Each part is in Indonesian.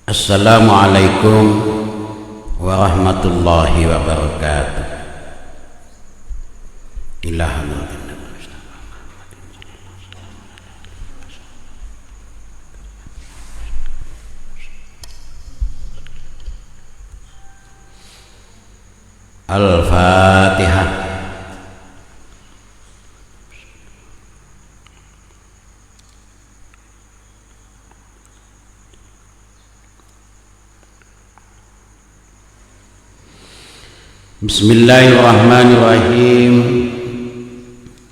Assalamualaikum warahmatullahi wabarakatuh. Al-Fatihah. Bismillahirrahmanirrahim.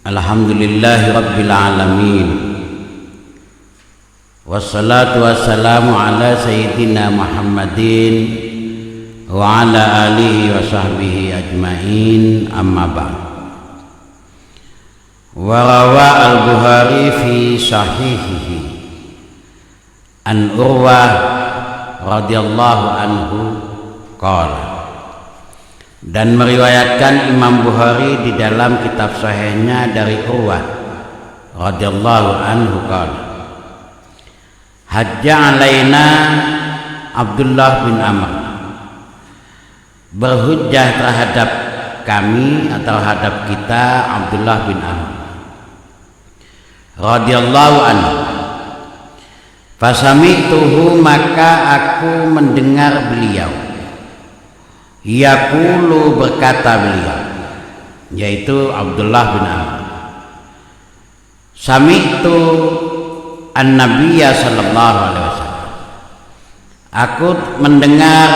Alhamdulillahi rabbil alamin. Wassalatu wassalamu ala sayyidina Muhammadin wa ala alihi wa sahbihi ajmain, amma ba'd. Wa rawa al-Bukhari fi sahihihi an Urwah radhiyallahu anhu qala, dan meriwayatkan Imam Bukhari di dalam kitab sahihnya dari Urwah radhiyallahu anhu qala, hajja alaina Abdullah bin Amr, berhujjah terhadap kami atau terhadap kita Abdullah bin Amr radhiyallahu anhu. Fasami'tuhu, maka aku mendengar beliau, yaqulu, berkata beliau, yaitu Abdullah bin Amr, sami'tu an-nabiyya sallallahu alaihi wasallam, aku mendengar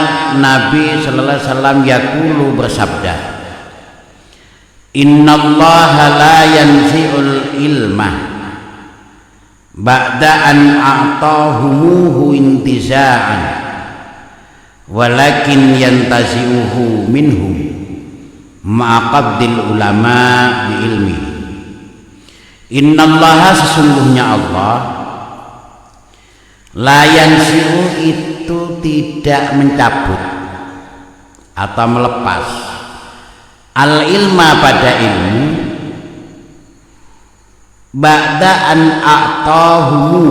Nabi sallallahu alaihi wasallam yaqulu, bersabda, innallaha la yanzi'ul ilma ba'da an a'tahumuhu intiza'an walakin yantazi'uhu minhum ma'aqabdil ulama bi'ilmi. Innallaha, sesungguhnya Allah, la yanzi'u, itu tidak mencabut atau melepas, al ilma, pada ilmu, ba'da an a'tahumu,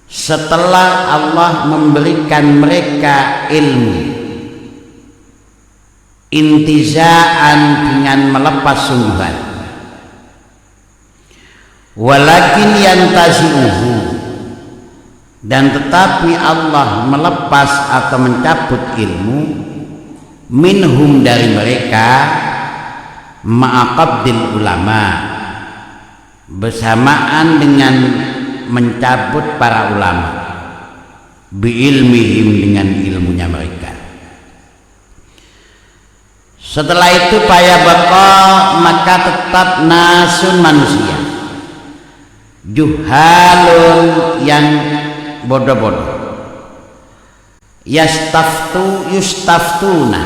setelah Allah memberikan mereka ilmu, intiza'an, dengan melepas sungguhan, walakin yantazi'uhu, dan tetapi Allah melepas atau mencabut ilmu, minhum, dari mereka, ma'aqabdil ulama, bersamaan dengan mencabut para ulama, biilmihim, dengan ilmunya mereka. Setelah itu fayabqa, maka tetap nasun, manusia, juhalun, yang bodoh-bodoh, yustaftuna,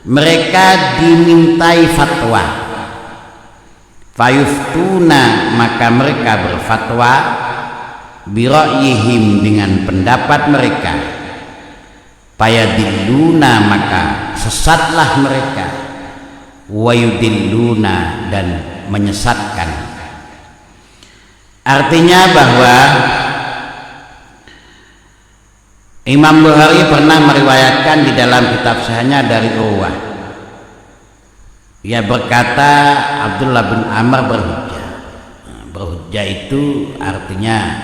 mereka dimintai fatwa, fayuftuna, maka mereka berfatwa, bira'yihim, dengan pendapat mereka, fayadilluna, maka sesatlah mereka, wayudilluna, dan menyesatkan. Artinya bahwa Imam Bukhari pernah meriwayatkan di dalam kitab sahihnya dari Urwah, ia berkata Abdullah bin Amr berhujjah. Berhujjah itu artinya,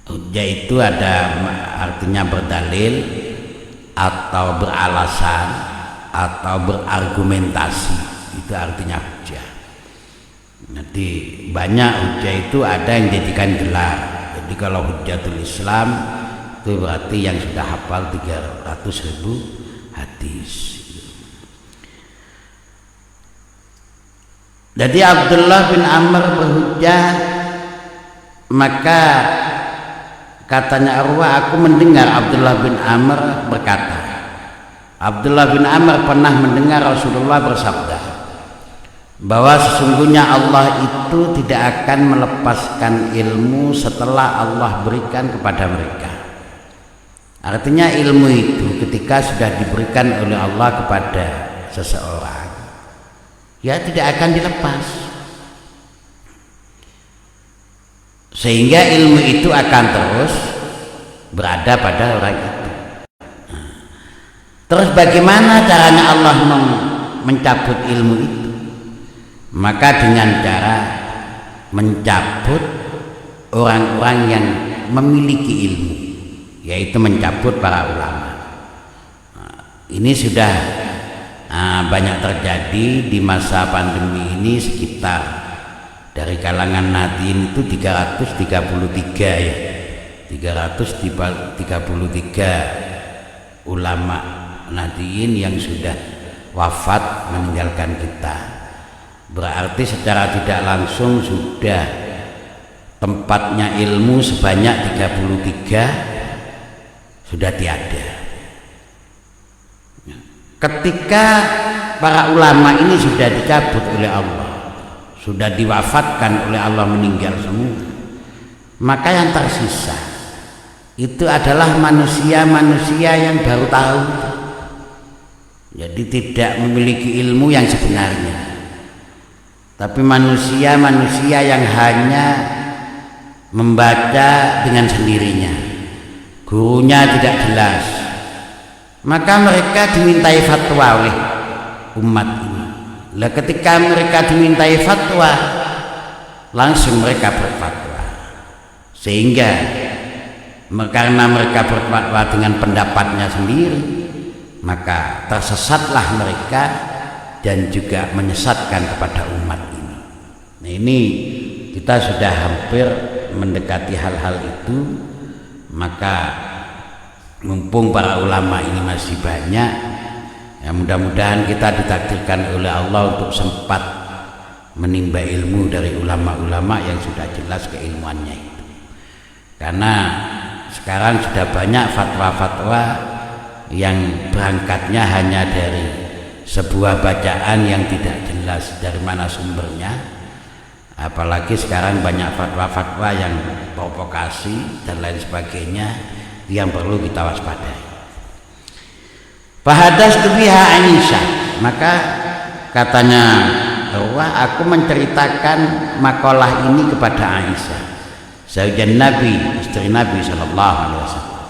hujjah itu ada artinya berdalil atau beralasan atau berargumentasi, itu artinya hujjah. Nanti banyak hujjah itu ada yang dijadikan gelar. Jadi kalau hujjatul Islam itu berarti yang sudah hafal 300.000 hadis. Jadi Abdullah bin Amr berhujjah, maka katanya Urwah, aku mendengar Abdullah bin Amr berkata, Abdullah bin Amr pernah mendengar Rasulullah bersabda bahwa sesungguhnya Allah itu tidak akan melepaskan ilmu setelah Allah berikan kepada mereka. Artinya ilmu itu ketika sudah diberikan oleh Allah kepada seseorang, ya tidak akan dilepas, sehingga ilmu itu akan terus berada pada orang itu. Terus bagaimana caranya Allah mencabut ilmu itu? Maka dengan cara mencabut orang-orang yang memiliki ilmu, yaitu mencabut para ulama. Ini sudah banyak terjadi di masa pandemi ini. Sekitar dari kalangan Nahdien itu 333 ya, 333 ulama Nahdien yang sudah wafat meninggalkan kita. Berarti secara tidak langsung sudah tempatnya ilmu sebanyak 33 sudah tiada. Ketika para ulama ini sudah dicabut oleh Allah, sudah diwafatkan oleh Allah, meninggal semua, maka yang tersisa itu adalah manusia-manusia yang baru tahu, jadi tidak memiliki ilmu yang sebenarnya, tapi manusia-manusia yang hanya membaca dengan sendirinya, gurunya tidak jelas. Maka mereka dimintai fatwa oleh umat ini. Lah ketika mereka dimintai fatwa, langsung mereka berfatwa. Sehingga karena mereka berfatwa dengan pendapatnya sendiri, maka tersesatlah mereka dan juga menyesatkan kepada umat ini. Nah, ini kita sudah hampir mendekati hal-hal itu, maka mumpung para ulama ini masih banyak, ya mudah-mudahan kita ditakdirkan oleh Allah untuk sempat menimba ilmu dari ulama-ulama yang sudah jelas keilmuannya itu. Karena sekarang sudah banyak fatwa-fatwa yang berangkatnya hanya dari sebuah bacaan yang tidak jelas dari mana sumbernya. Apalagi sekarang banyak fatwa-fatwa yang provokasi dan lain sebagainya yang perlu kita waspadai. Fahadastu biha Aisyah, maka katanya Urwah, aku menceritakan makalah ini kepada Aisyah, zaujan Nabi, istri Nabi sallallahu alaihi wasallam.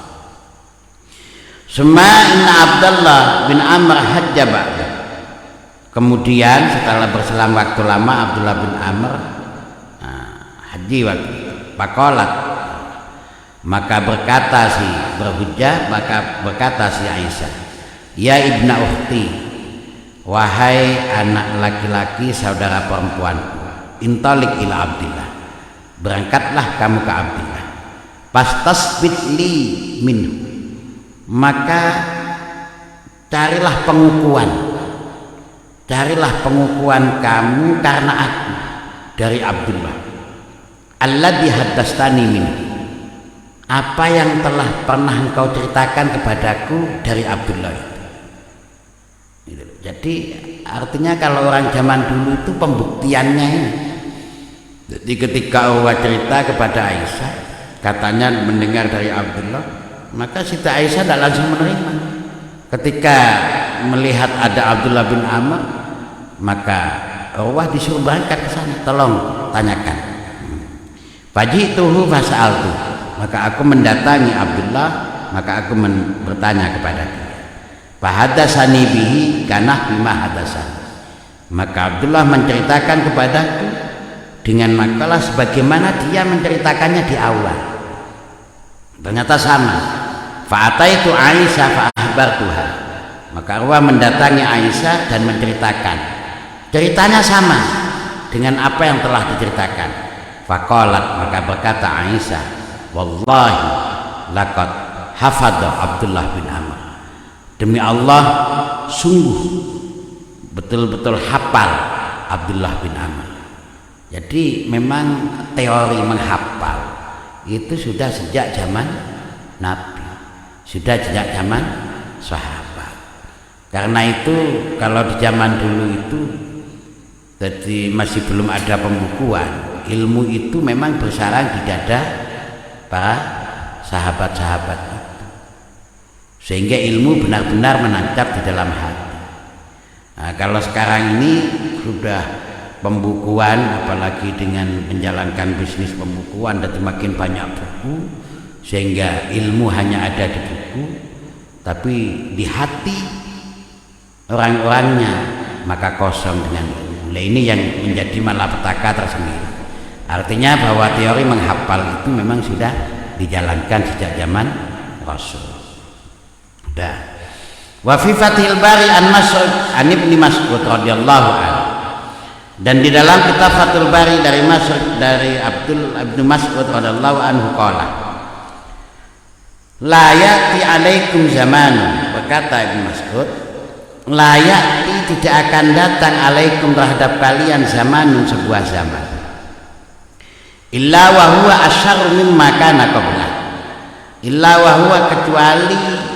Summa inna Abdullah bin Amr hajja ba'da. Kemudian setelah berselang waktu lama Abdullah bin Amr haji waktu pakolat. Maka berkata si Aisyah, ya ibna ukhti, wahai anak laki-laki saudara perempuanku, intalik ila Abdillah, berangkatlah kamu ke Abdillah, fastasbit li minhu, maka carilah pengukuhan kamu karena aku dari Abdullah, alladzi haddastani minhu, apa yang telah pernah engkau ceritakan kepadaku dari Abdullah itu. Jadi artinya kalau orang zaman dulu itu pembuktiannya ini. Jadi ketika Allah cerita kepada Aisyah, katanya mendengar dari Abdullah, maka Siti Aisyah tidak langsung menerima. Ketika melihat ada Abdullah bin Amr, maka Allah disuruh berangkat ke sana, tolong tanyakan. Fajituhu fasa'altu, maka aku mendatangi Abdullah, maka aku bertanya kepada dia. Fahadasani bihi kana bima hadasani, maka Abdullah menceritakan kepadaku dengan makalah sebagaimana dia menceritakannya di awal. Ternyata sama. Fa'ataitu Aisyah fa'ahbartuha, maka Urwah mendatangi Aisyah dan menceritakan ceritanya sama dengan apa yang telah diceritakan. Faqalat, maka berkata Aisyah, wallahi laqad hafadha Abdullah bin Amr, demi Allah sungguh betul-betul hafal Abdullah bin Amr. Jadi memang teori menghafal itu sudah sejak zaman Nabi, sudah sejak zaman sahabat. Karena itu kalau di zaman dulu itu jadi masih belum ada pembukuan, ilmu itu memang bersarang di dada para sahabat-sahabat itu, sehingga ilmu benar-benar menancap di dalam hati. Nah, kalau sekarang ini sudah pembukuan, apalagi dengan menjalankan bisnis pembukuan dan semakin banyak buku, sehingga ilmu hanya ada di buku, tapi di hati orang-orangnya maka kosong dengan ilmu. Nah, ini yang menjadi malapetaka tersendiri. Artinya bahwa teori menghafal itu memang sudah dijalankan sejak zaman Rasul. Wa fi Fathil Bari an Mas'ud an Ibnu Mas'ud radhiyallahu anhu. Dan di dalam kitab Fathul Bari dari Mas'ud, dari Ibnu Mas'ud radhiyallahu anhu qala, la ya'ti alaikum zamanun, berkata Ibnu Mas'ud, la ya'ti, tidak akan datang alaikum terhadap kalian zamanun, sebuah zaman, illa wa huwa asyarru mimma kana qabla, illa wa huwa, kecuali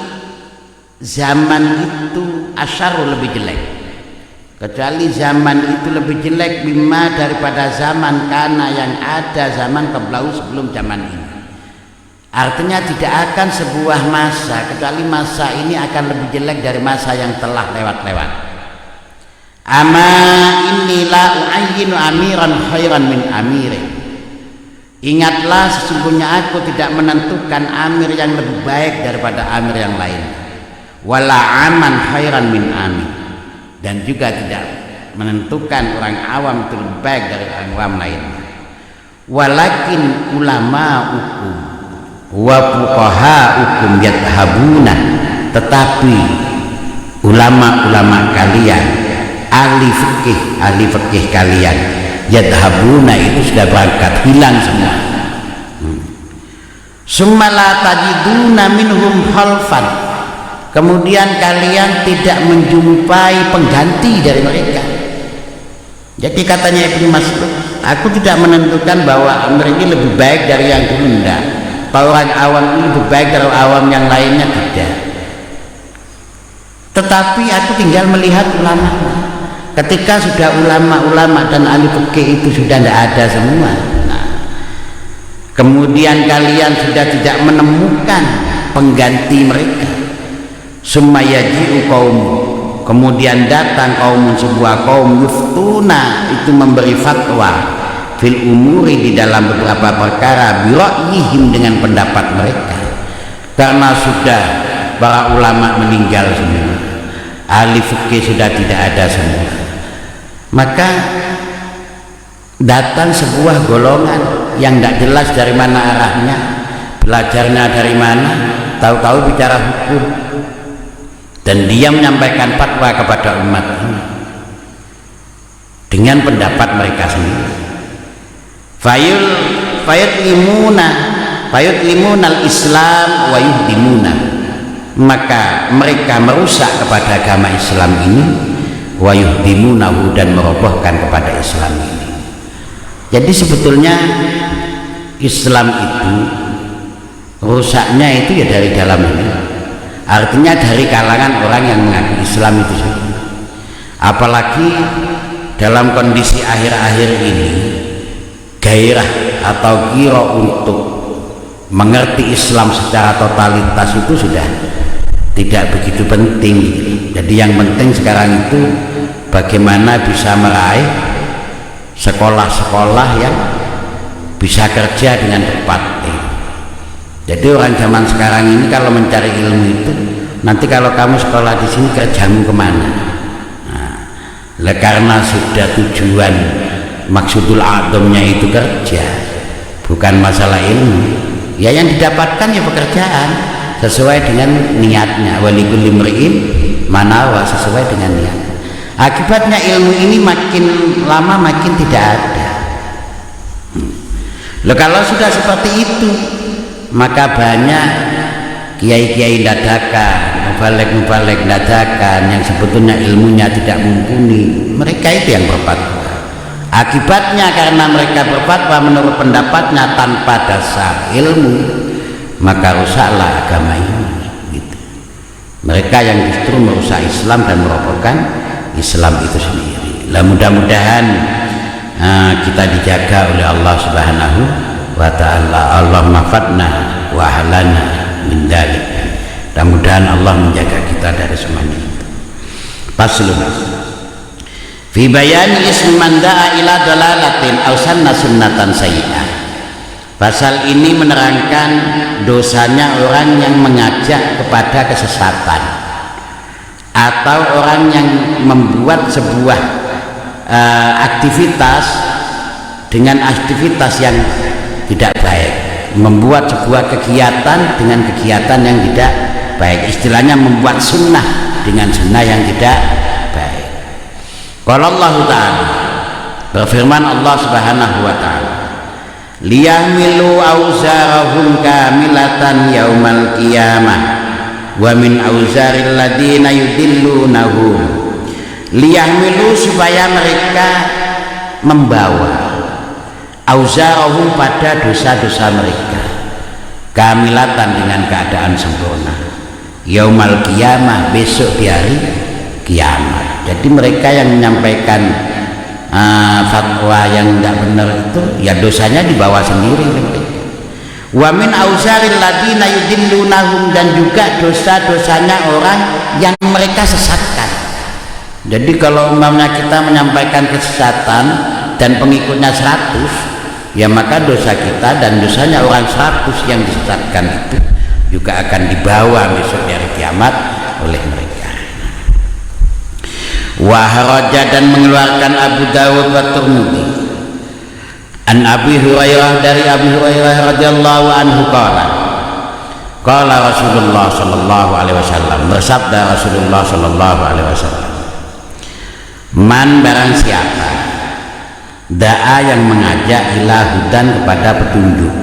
zaman itu asyarru, lebih jelek, kecuali zaman itu lebih jelek mimma, daripada zaman kana yang ada zaman qablahu, sebelum zaman ini. Artinya tidak akan sebuah masa kecuali masa ini akan lebih jelek dari masa yang telah lewat-lewat. Ama inni la u'ayyinu amiran khairan min amirin. Ingatlah, sesungguhnya aku tidak menentukan amir yang lebih baik daripada amir yang lain. Wala aman khairan min amin. Dan juga tidak menentukan orang awam itu lebih baik dari orang awam lain. Walakin ulama hukum wa fuqaha hukum yadhabuna, tetapi ulama-ulama kalian, ahli fikih kalian, yadhabuna itu sudah berangkat, hilang semua. Summa la tajiduna minhum khalfan, kemudian kalian tidak menjumpai pengganti dari mereka. Jadi katanya Ibnu Mas'ud, aku tidak menentukan bahwa amir ini lebih baik dari yang dulu, enggak. Orang awam ini lebih baik dari awam yang lainnya, tidak. Tetapi aku tinggal melihat ulama. Ketika sudah ulama-ulama dan ahli fikih itu sudah tidak ada semua, nah, kemudian kalian sudah tidak menemukan pengganti mereka. Summa yaji'u qaum, kemudian datang kaum, sebuah kaum, yuftuna, itu memberi fatwa, fil umuri, di dalam beberapa perkara, bira'yihim, dengan pendapat mereka, karena sudah para ulama meninggal semua, ahli fikih sudah tidak ada semua, maka datang sebuah golongan yang tidak jelas dari mana arahnya, belajarnya dari mana, tahu-tahu bicara hukum, dan dia menyampaikan fatwa kepada umat ini dengan pendapat mereka sendiri. Fayutlimuna al-Islam wa yuhdimuna, maka mereka merusak kepada agama Islam ini, wa yuhdimunahu, dan merobohkan kepada Islam ini. Jadi sebetulnya Islam itu rusaknya itu ya dari dalam ini, artinya dari kalangan orang yang mengaku Islam itu sendiri. Apalagi dalam kondisi akhir-akhir ini, gairah atau kira untuk mengerti Islam secara totalitas itu sudah tidak begitu penting. Jadi yang penting sekarang itu bagaimana bisa meraih sekolah-sekolah yang bisa kerja dengan cepat. Jadi orang zaman sekarang ini kalau mencari ilmu itu, nanti kalau kamu sekolah di sini, kerjamu kemana? Nah, karena sudah tujuan maksudul adamnya itu kerja, bukan masalah ilmu, ya yang didapatkan ya pekerjaan sesuai dengan niatnya, walikulli mri'in manawa, sesuai dengan niat. Akibatnya ilmu ini makin lama makin tidak ada. Kalau sudah seperti itu, maka banyak kiai-kiai dadakan, mubalek-mubalek dadakan yang sebetulnya ilmunya tidak mumpuni, mereka itu yang berfatwa. Akibatnya karena mereka berfatwa menurut pendapatnya tanpa dasar ilmu, maka rusaklah agama ini gitu. Mereka yang justru merusak Islam dan merobohkan Islam itu sendiri. Lah mudah-mudahan kita dijaga oleh Allah Subhanahu wa ta'ala. Allah mafatna wa halana min dalik. Mudah-mudahan Allah menjaga kita dari semuanya itu. Paslun fi bayani ismi man da'a ila dalalatin aw sanna sunnatan sayyi'ah. Pasal ini menerangkan dosanya orang yang mengajak kepada kesesatan atau orang yang membuat sebuah aktivitas dengan aktivitas yang tidak baik, membuat sebuah kegiatan dengan kegiatan yang tidak baik, istilahnya membuat sunnah dengan sunnah yang tidak baik. Qala Allah Ta'ala, berfirman Allah Subhanahu wa Ta'ala, liyahmilu awzarahum kamilatan yaumal qiyamah wa min awzaril ladina yudillunahum. Liyahmilu, supaya mereka membawa awzarahum, pada dosa-dosa mereka, kamilatan, dengan keadaan sempurna, yaumal qiyamah, besok di hari kiamat. Jadi mereka yang menyampaikan fatwa yang tidak benar itu, ya dosanya dibawa sendiri. Wa min auzaril ladina yudillunahum, dan juga dosa-dosanya orang yang mereka sesatkan. Jadi kalau umpamanya kita menyampaikan kesesatan dan pengikutnya 100, ya maka dosa kita dan dosanya orang 100 yang disesatkan itu juga akan dibawa besok di hari kiamat oleh mereka. Wa haraja, dan mengeluarkan Abu Dawud wa Tirmidzi an Abi Hurairah, dari Abi Hurairah radhiyallahu anhu qala Rasulullah sallallahu alaihi wasallam, bersabda Rasulullah sallallahu alaihi wasallam, man, barang siapa da'a, yang mengajak ila hudan, kepada petunjuk,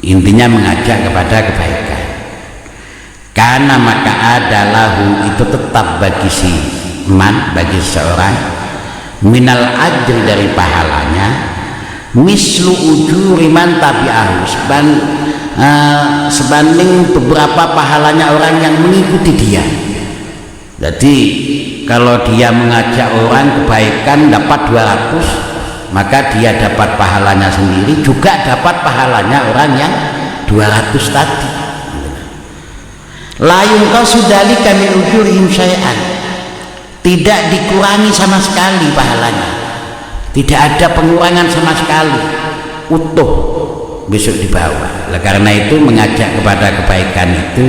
intinya mengajak kepada kebaikan, karena maka adalahu, itu tetap bagi si man, bagi seorang, minal ajri, dari pahalanya, mislu ujuri man tabi'ahu, sebanding beberapa pahalanya orang yang mengikuti dia. Jadi kalau dia mengajak orang kebaikan dapat 200, maka dia dapat pahalanya sendiri, juga dapat pahalanya orang yang 200 tadi. La yunqasu dzalika min ujurihim syai'an, tidak dikurangi sama sekali pahalanya, tidak ada pengurangan sama sekali, utuh besok dibawa. Karena itu mengajak kepada kebaikan itu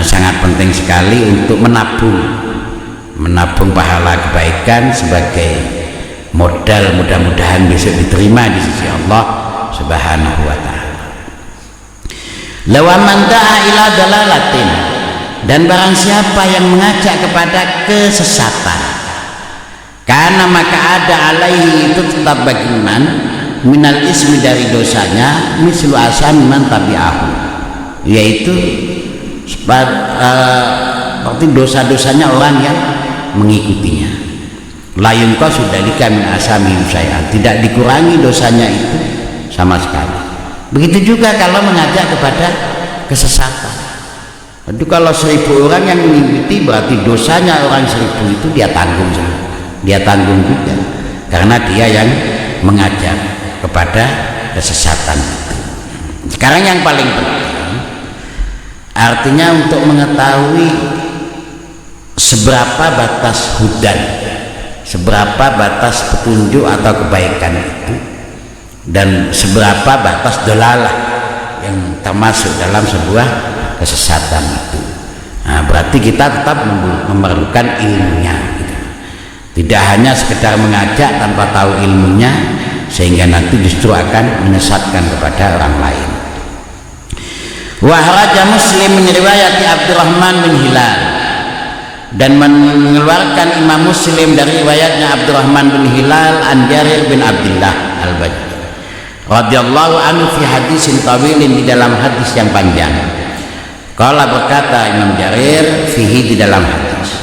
sangat penting sekali untuk menabung pahala kebaikan sebagai modal, mudah-mudahan besok diterima di sisi Allah Subhanahu wa Ta'ala. Lawan man da'a ila dalalatin, dan barang siapa yang mengajak kepada kesesatan, karena maka ada alaihi, itu tetap bagi man, minal ismi, dari dosanya, mislu asam man tabi'ahu, yaitu seperti dosa-dosanya orang yang mengikutinya. Layun kau sudah min asami syai'an, tidak dikurangi dosanya itu sama sekali. Begitu juga kalau mengajak kepada kesesatan. Jadi kalau 1000 orang yang mengikuti, berarti dosanya orang 1000 itu dia tanggung juga, karena dia yang mengajak kepada kesesatan. Sekarang yang paling penting, artinya untuk mengetahui seberapa batas hudan, seberapa batas petunjuk atau kebaikan itu, dan seberapa batas dalalah yang termasuk dalam sebuah kesesatan itu. Nah, berarti kita tetap memerlukan ilmunya, gitu. Tidak hanya sekedar mengajak tanpa tahu ilmunya, sehingga nanti justru akan menyesatkan kepada orang lain. Wahraja Muslim meriwayati Abdurrahman bin Hilal, dan mengeluarkan Imam Muslim dari riwayatnya Abdurrahman bin Hilal an Jarir bin Abdullah al-Bajali radhiyallahu anhu fi hadisin tawilin, di dalam hadis yang panjang. Qala, berkata Imam Jarir, fihi, di dalam hadis,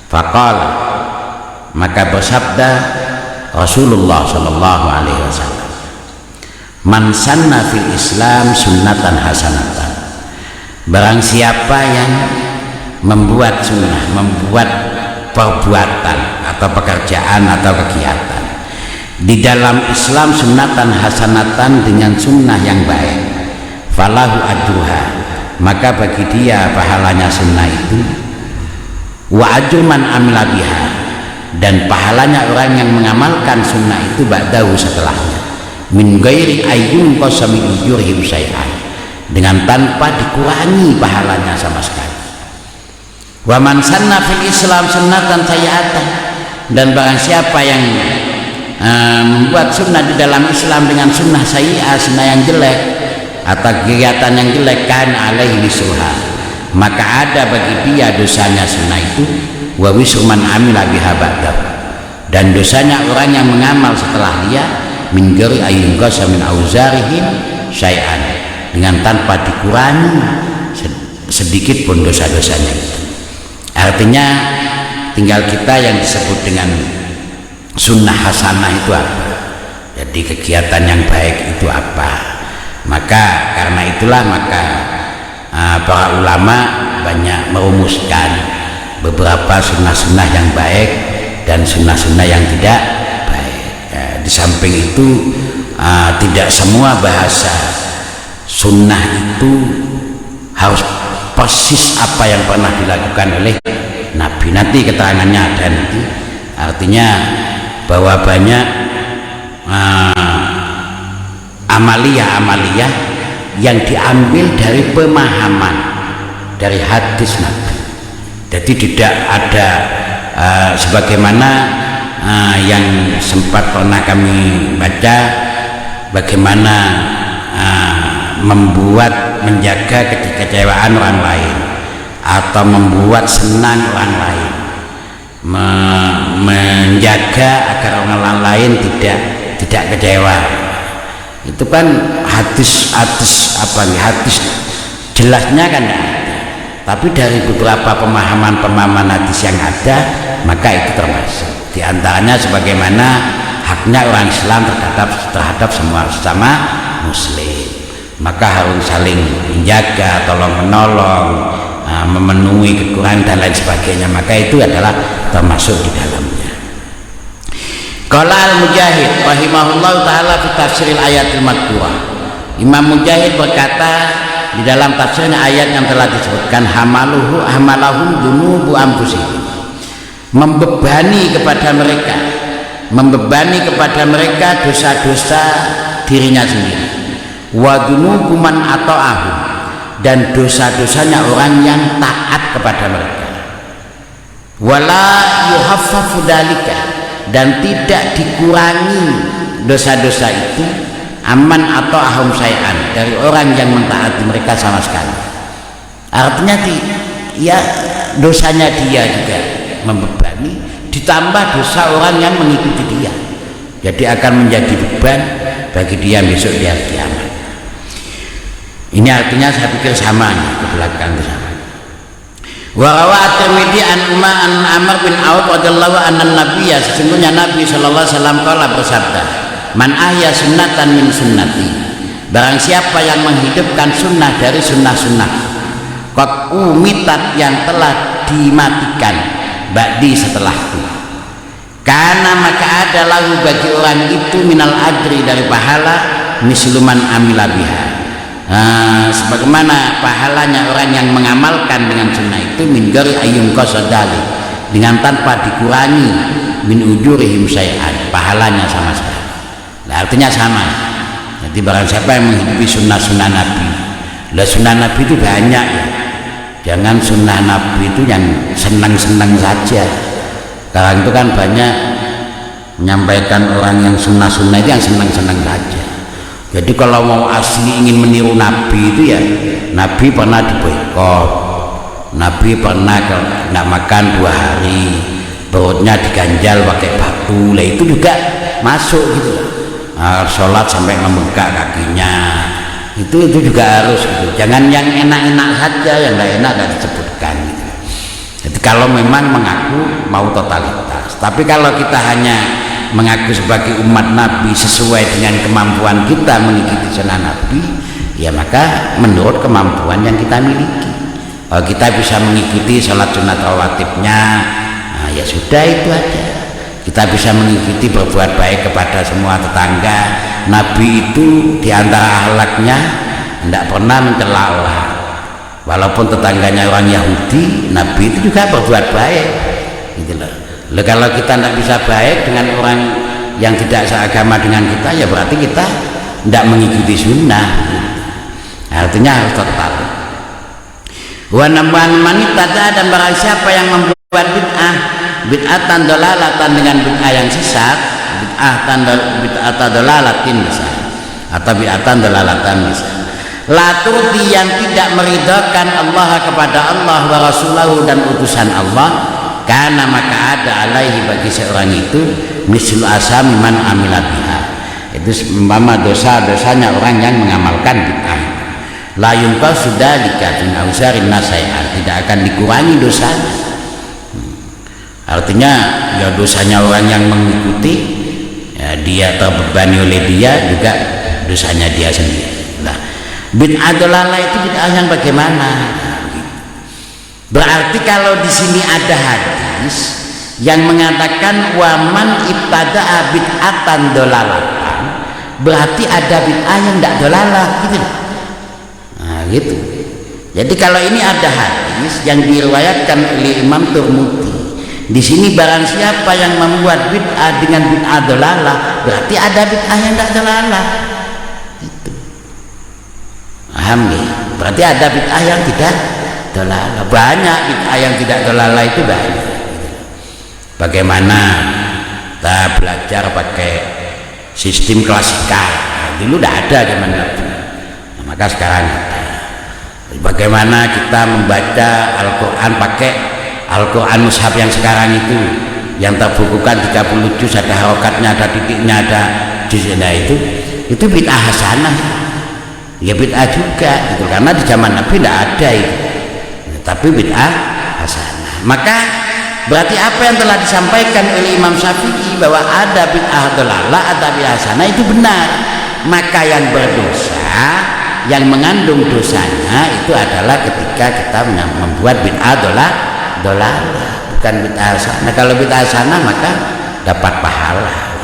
faqala, maka bersabda Rasulullah sallallahu alaihi wasallam, man sanna fil Islam sunnatan hasanatan, barang siapa yang membuat sunnah, membuat perbuatan atau pekerjaan atau kegiatan di dalam Islam, sunnatan hasanatan, dengan sunnah yang baik, falahu ajruha, maka bagi dia pahalanya sunnah itu, wa ajru man amila biha, dan pahalanya orang yang mengamalkan sunnah itu ba'dahu, setelahnya, min ghairi ayyun qasami ujurihim syai'an, dengan tanpa dikurangi pahalanya sama sekali. Wa man sanna fil Islam sunnatan sayyi'atan, dan barang siapa yang membuat sunnah di dalam Islam dengan sunnah sayyi'ah, sunnah yang jelek atau kegiatan yang jelek, kan alaihi wisruha, maka ada bagi dia dosanya sunnah itu, wa wisru man amila biha ba'dahu, dan dosanya orang yang mengamal setelah dia, min ghairi ayyun qasa min auzarihim syai'an, dengan tanpa dikurangi sedikit pun dosa-dosanya itu. Artinya tinggal kita yang disebut dengan sunnah hasanah itu apa, jadi kegiatan yang baik itu apa. Maka karena itulah maka para ulama banyak merumuskan beberapa sunnah-sunnah yang baik dan sunnah-sunnah yang tidak baik. Di samping itu tidak semua bahasa sunnah itu harus persis apa yang pernah dilakukan oleh Nabi. Nanti keterangannya ada nanti. Artinya bahwa banyak amaliyah-amaliyah yang diambil dari pemahaman dari hadis Nabi. Jadi tidak ada sebagaimana yang sempat pernah kami baca, bagaimana membuat menjaga kekecewaan orang lain atau membuat senang orang lain, menjaga agar orang lain tidak kecewa. Itu kan hadis jelasnya kan tidak ada, tapi dari beberapa pemahaman hadis yang ada, maka itu termasuk diantaranya sebagaimana haknya orang Islam terhadap semua sesama muslim, maka harus saling menjaga, tolong menolong, memenuhi kekurangan dan lain sebagainya, maka itu adalah termasuk di dalamnya. Qala al-Mujahid rahimahullah ta'ala fi tafsiril ayatil madhkurah, Imam Mujahid berkata di dalam tafsirnya ayat yang telah disebutkan, hamalahum dunubu anfusihim, membebani kepada mereka dosa-dosa dirinya sendiri, wa dunubu man ata'ahum, dan dosa-dosanya orang yang taat kepada mereka, wala yuhaffafu dalika, dan tidak dikurangi dosa-dosa itu, aman atau ahum syai'an, dari orang yang mentaati mereka sama sekali. Artinya ya dosanya dia juga membebani, ditambah dosa orang yang mengikuti dia, jadi akan menjadi beban bagi dia besok di hari kiamat. Ini artinya saya pikir sama ke belakang sama. Wa rawa at-Tirmidzi an Amr bin Auf radhiyallahu anhu nabiyya, sesungguhnya Nabi sallallahu alaihi wasallam qala bersabda, man ahya sunnatan min sunnati, barang siapa yang menghidupkan sunnah dari sunnah-sunnah, qad umitat, yang telah dimatikan, ba'di setelahku, karena maka ada lahu bagi orang itu minal ajri, dari pahala, misluman amila biha, sebagaimana pahalanya orang yang mengamalkan dengan sunnah itu, min ghairi ayyun qasadali, dengan tanpa dikurangi, min ujurihim syai'an, pahalanya sama sekali. Nah, artinya sama. Jadi barang siapa yang menghidupi sunnah-sunnah Nabi, lah sunnah Nabi itu banyak ya, jangan sunnah Nabi itu yang senang-senang saja. Sekarang itu kan banyak menyampaikan orang yang sunnah-sunnah itu yang senang-senang saja. Jadi kalau mau asli ingin meniru Nabi itu ya, Nabi pernah diboikot, Nabi pernah tidak makan 2 hari, perutnya diganjal pakai batu, lah itu juga masuk gitu. Sholat sampai membengkak kakinya, itu juga harus gitu. Jangan yang enak-enak saja, yang tidak enak tidak disebutkan gitu. Jadi kalau memang mengaku mau totalitas, tapi kalau kita hanya mengaku sebagai umat Nabi sesuai dengan kemampuan kita mengikuti sunnah Nabi, ya maka menurut kemampuan yang kita miliki. Kalau kita bisa mengikuti sholat sunat rawatibnya, nah ya sudah, itu aja. Kita bisa mengikuti berbuat baik kepada semua tetangga. Nabi itu diantara akhlaknya tidak pernah mencela orang, walaupun tetangganya orang Yahudi, Nabi itu juga berbuat baik gitu loh. Kalau kita tidak bisa baik dengan orang yang tidak seagama dengan kita, ya berarti kita tidak mengikuti sunnah. Artinya harus tetap. Wa man ittaba'a, dan barang siapa yang membuat bid'atan dolalatan dengan bid'ah yang sesat, bid'atan dolalatin misalnya, atau bid'atan dolalatan misalnya, la turdi, yang tidak meridhakan Allah kepada Allah wa rasulahu dan utusan Allah, karena maka ada alaihi bagi seorang itu mislu asami man amila biha, itu umpama dosa-dosanya orang yang mengamalkan bid'ah. La yunqas dzalika min auzarin nasai'an, tidak akan dikurangi dosanya. Artinya ya dosanya orang yang mengikuti, ya dia terbebani oleh dia, juga dosanya dia sendiri. Nah, bid'ah dolalah itu bid'ah yang bagaimana? Berarti kalau di sini ada hadis yang mengatakan waman ibtada'a bid'atan dolalatan, berarti ada bid'ah yang tidak dolalah, gitu. Nah, gitu. Jadi kalau ini ada hadis yang diriwayatkan oleh Imam Tirmidzi, di sini barang siapa yang membuat bid'ah dengan bid'ah dolalah, berarti ada bid'ah yang tidak dolalah. Gitu. Paham ya? Berarti ada bid'ah yang tidak dolalah. Banyak bid'ah yang tidak dolalah, itu banyak. Bagaimana kita belajar pakai sistem klasikal, dulu tidak ada zaman Nabi, nah, maka sekarang ada. Bagaimana kita membaca Al-Quran pakai Al-Quran mushaf yang sekarang itu, yang terbukukan 30 juz, ada harokatnya, ada titiknya, ada juznya, itu bid'ah hasanah, ya bid'ah juga gitu, karena di zaman Nabi tidak ada itu, tapi bid'ah hasanah. Maka berarti apa yang telah disampaikan oleh Imam Syafi'i bahwa ada bid'ah dolalah, ada bid'ah hasanah, itu benar. Maka yang berdosa, yang mengandung dosanya itu adalah ketika kita membuat bid'ah dolalah, bukan bid'ah hasanah. Kalau bid'ah hasanah maka dapat pahala.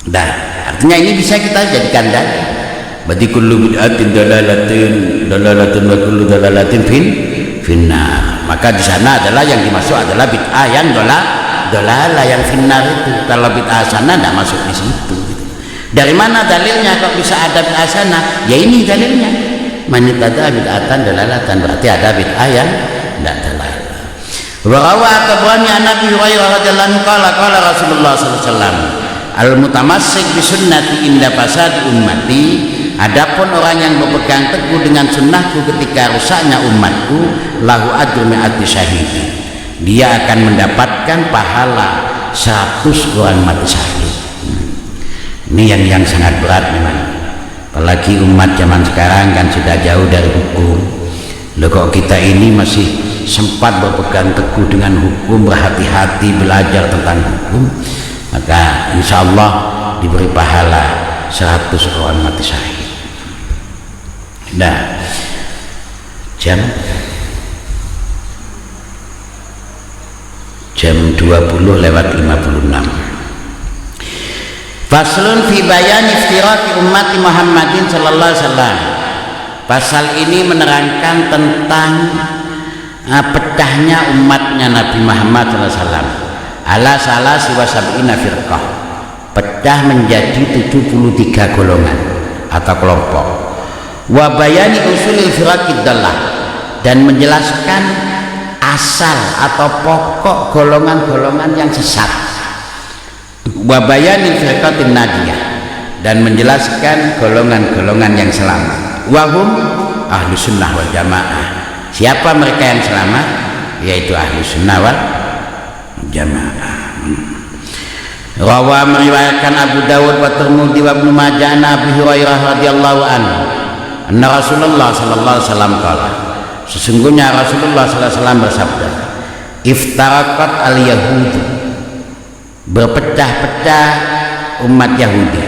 Dan artinya ini bisa kita jadikan dalil. Berarti kullu bid'atin dalalatun wa kullu dalalatin finnar. Maka di sana adalah yang dimaksud adalah bid'ah yang dolalah, yang finnar itu. Kalau bid'ah hasanah tidak masuk di situ. Dari mana dalilnya kok bisa ada bid'ah hasanah? Ya ini dalilnya. Man ittaba'a bid'atan dalalatan, berarti ada bid'ah yang tidak dalalah. Wa rawa Tabrani an Abi Hurairah radhiyallahu anhu qala Rasulullah sallallahu alaihi wasallam, al-mutamassik bi sunnati inda fasadi ummati, adapun orang yang berpegang teguh dengan sunnahku ketika rusaknya umatku, lahu ajru mi'ati syahidi, dia akan mendapatkan pahala 100 orang mati syahid. Ini yang sangat berat memang, apalagi umat zaman sekarang kan sudah jauh dari hukum. Loh, kok kita ini masih sempat berpegang teguh dengan hukum, berhati-hati belajar tentang hukum, maka insya Allah diberi pahala 100 orang mati syahid. Nah, jam 20:56. Faslun fi bayan iftiraqi ummati Muhammadin sallallahu alaihi wasallam. Pasal ini menerangkan tentang pecahnya umatnya Nabi Muhammad sallallahu alaihi wasallam. Ala salasi wa sab'ina firqah. Pecah menjadi 73 golongan atau kelompok. Wa bayani usulil firaqid dallah, dan menjelaskan asal atau pokok golongan-golongan yang sesat. Wa bayanil firqatin najiyah, dan menjelaskan golongan-golongan yang selamat. Wahum ahlu sunnah wal jamaah. Siapa mereka yang selamat? Yaitu ahlu sunnah wal jamaah. Rawa meriwayatkan Abu Dawud wa Tirmidzi wa Ibnu Majah an Abi Hurairah radhiyallahu anhu anna Rasulullah sallallahu alaihi wasallam qala, sesungguhnya Rasulullah sallallahu alaihi wasallam bersabda, iftaraqat al-yahud, berpecah-pecah umat Yahudi,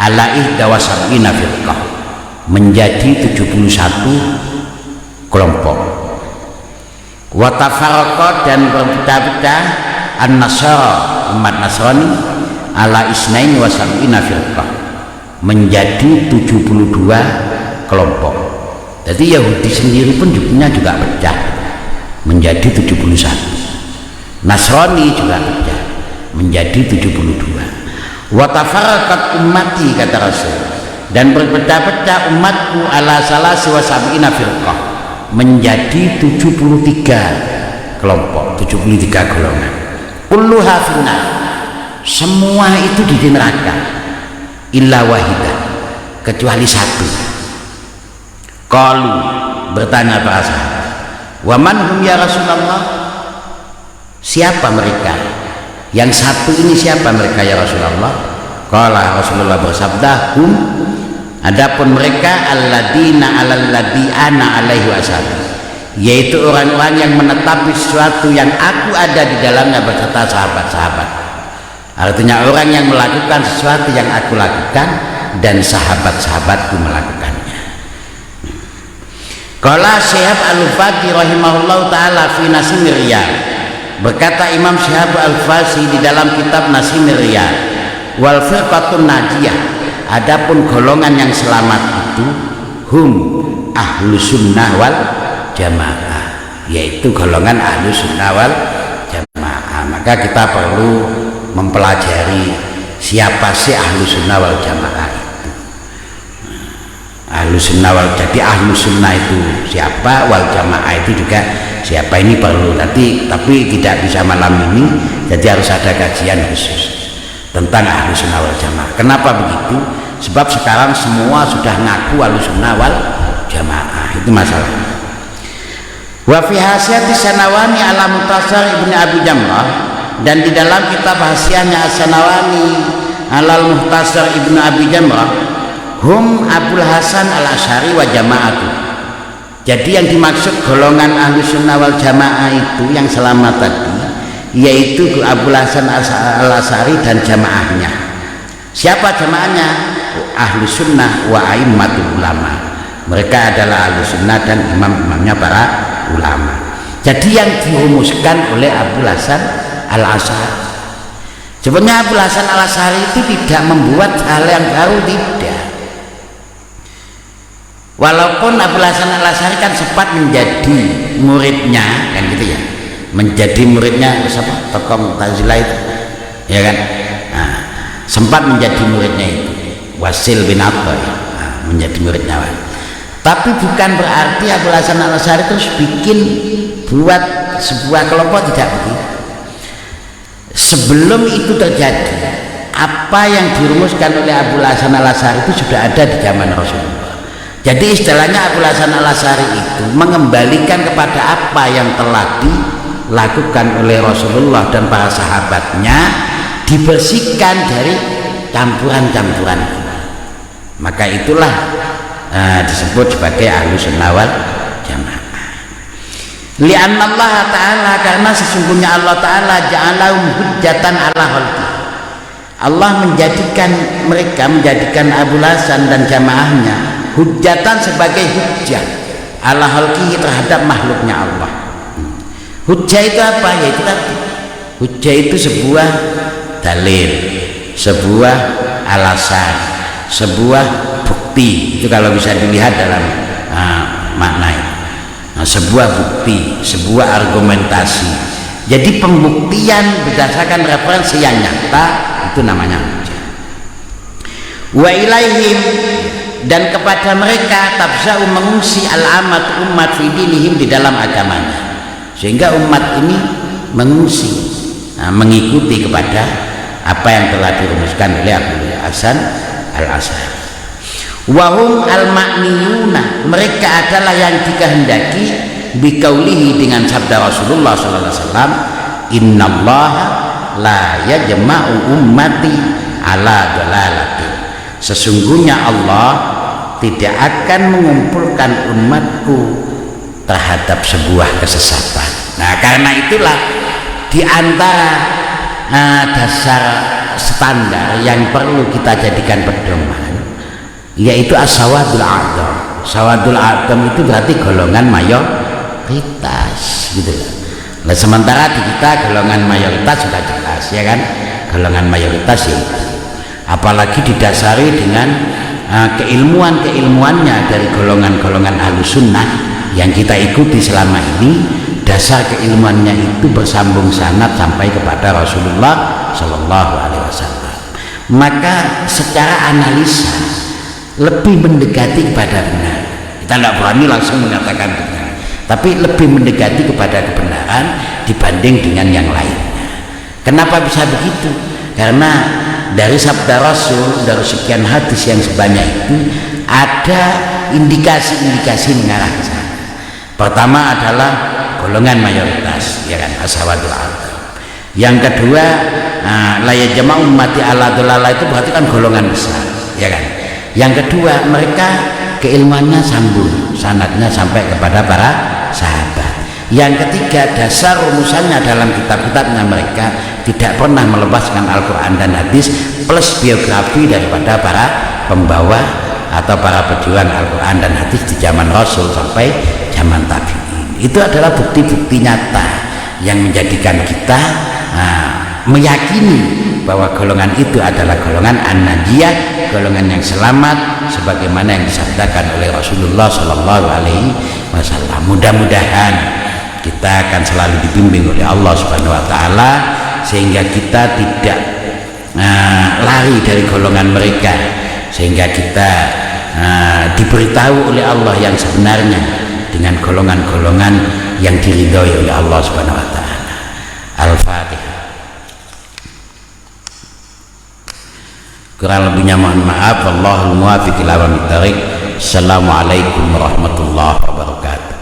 ala ihda wa sab'ina firqah, menjadi 71 kelompok. Wa tafarraqat, dan berpecah-pecah an-nasara, umat Nasrani, ala isnain wa sab'ina firqah, menjadi 72 kelompok. Jadi Yahudi sendiri pun juga pecah menjadi 71. Nasrani juga pecah menjadi 72. Wa tafarraqat ummati, kata Rasul, dan berpecah-pecah umatku ala salasi wa sab'ina firqah, menjadi 73 kelompok, 73 golongan. Kulluha finnar, semua itu di neraka, illa wahidah, kecuali satu. Qalu, bertanya para sahabat, wa man hum ya Rasulullah, siapa mereka? Yang satu ini siapa mereka ya Rasulullah? Qala, Rasulullah bersabda, hum, adapun mereka alladzina alal ladzi ana alaihi wasallam, yaitu orang-orang yang menetapi sesuatu yang aku ada di dalamnya beserta sahabat-sahabat. Artinya orang yang melakukan sesuatu yang aku lakukan dan sahabat-sahabatku melakukannya. Qala Syihab Al-Faqih rahimahullahu taala fi Nasimir Riyad, berkata Imam Syihab Al-Fasi di dalam kitab Nasimir Riyad, wal firqatun najiyah, adapun golongan yang selamat itu hum ahlus sunnah wal jamaah, yaitu golongan ahlus sunnah wal jamaah. Maka kita perlu mempelajari siapa sih ahlus sunnah wal jamaah itu. Ahlus sunnah wal, jadi ahlus sunnah itu siapa, wal jamaah itu juga siapa, ini perlu nanti, tapi tidak bisa malam ini, jadi harus ada kajian khusus tentang ahlus sunnah wal jamaah. Kenapa begitu? Sebab sekarang semua sudah ngaku ahlus sunnah wal jamaah, itu masalahnya. Wa fi hasiyati Sanawani ala Muhtasar Ibnu Abi Jamrah, dan di dalam kitab hasiyahnya As-Sanawani ala Muhtasar Ibnu Abi Jamrah, hum Abul Hasan Al-Asy'ari wa jamaatu. Jadi yang dimaksud golongan Ahlus Sunnah wal Jamaah itu yang selamat tadi, yaitu Abul Hasan Al-Asy'ari dan jamaahnya. Siapa jamaahnya? Ahlus Sunnah wa aimmatul ulama. Mereka adalah Ahlus Sunnah dan imam-imamnya para ulama. Jadi yang dirumuskan oleh Abul Hasan Al-Asy'ari. Sebenarnya Abul Hasan Al-Asy'ari itu tidak membuat hal yang baru, tidak. Walaupun Abul Hasan Al-Asy'ari kan sempat menjadi muridnya, kan gitu ya, menjadi muridnya siapa? Tokoh Mu'tazilah itu, ya kan? Nah, sempat menjadi muridnya itu Wasil bin Atta, ya. Nah, menjadi muridnya. Tapi bukan berarti Abul Hasan Al-Asy'ari terus bikin buat sebuah kelompok, tidak begitu. Sebelum itu terjadi, apa yang dirumuskan oleh Abul Hasan Al-Asy'ari itu sudah ada di zaman Rasulullah. Jadi istilahnya Abul Hasan Al-Asy'ari itu mengembalikan kepada apa yang telah dilakukan oleh Rasulullah dan para sahabatnya, dibersihkan dari campuran-campuran. Maka itulah disebut sebagai Ahlus Sunnah wal Jamaah. Li'anna Allah Ta'ala, karena sesungguhnya Allah Ta'ala ja'alahum hujjatan ala khalqi, Allah menjadikan mereka, menjadikan Abul Hasan dan jamaahnya hujjatan sebagai hujjah ala khalqihi, terhadap makhluknya Allah. Hujjah itu apa? Yaitu tadi, hujjah itu sebuah dalil, sebuah alasan, sebuah bukti. Itu kalau bisa dilihat dalam makna itu. Nah, sebuah bukti, sebuah argumentasi. Jadi pembuktian berdasarkan referensi yang nyata, itu namanya hujjah. Wa ilaihim, dan kepada mereka tabza'u, mengungsi al-amat umat fi dinihim, di dalam agamanya, sehingga umat ini mengungsi, mengikuti kepada apa yang telah dirumuskan oleh Abul Hasan Al-Asy'ari. Wahum al-ma'niyuna, mereka adalah yang dikehendaki biqaulihi, dengan sabda Rasulullah sallallahu alaihi wasallam, innallaha la yajma'u ummati ala dhalalatin, sesungguhnya Allah tidak akan mengumpulkan umatku terhadap sebuah kesesatan. Nah, karena itulah di antara dasar standar yang perlu kita jadikan pedoman, yaitu as-sawadul a'dham. Sawadul a'dham itu berarti golongan mayoritas, gitu loh. Nah, sementara di kita golongan mayoritas sudah jelas, ya kan? Golongan mayoritas ya, apalagi didasari dengan keilmuannya dari golongan-golongan Ahlus Sunnah yang kita ikuti selama ini. Dasar keilmuannya itu bersambung sanad sampai kepada Rasulullah Shallallahu Alaihi Wasallam. maka secara analisa lebih mendekati kepada benar. Kita tidak berani langsung mengatakan benar, tapi lebih mendekati kepada kebenaran dibanding dengan yang lainnya. Kenapa bisa begitu? Karena dari sabda Rasul, dari sekian hadis yang sebanyak itu, ada indikasi-indikasi mengarah ke sana. Pertama adalah golongan mayoritas, ya kan, ashabatul adzam. Yang kedua, la yajma'u ummati ala dhalalah, itu berarti kan golongan besar, ya kan. Yang kedua, mereka keilmuannya sambung, sanadnya sampai kepada para sahabat. Yang ketiga, dasar rumusannya dalam kitab-kitabnya mereka tidak pernah melepaskan Al-Quran dan hadis plus biografi daripada para pembawa atau para pejuang Al-Quran dan hadis di zaman Rasul sampai zaman tabi'in. Itu adalah bukti-bukti nyata yang menjadikan kita meyakini bahwa golongan itu adalah golongan an-najiyah, golongan yang selamat, sebagaimana yang disabdakan oleh Rasulullah Shallallahu Alaihi Wasallam. Mudah-mudahan kita akan selalu dibimbing oleh Allah Subhanahu Wa Taala sehingga kita tidak lari dari golongan mereka, sehingga kita diberitahu oleh Allah yang sebenarnya dengan golongan-golongan yang diridhoi oleh Allah Subhanahu Wa Taala. Al-Fatihah. Kurang lebihnya mohon maaf. Wallahul muwaffiq ila aqwamit thoriq. Assalamualaikum warahmatullahi wabarakatuh.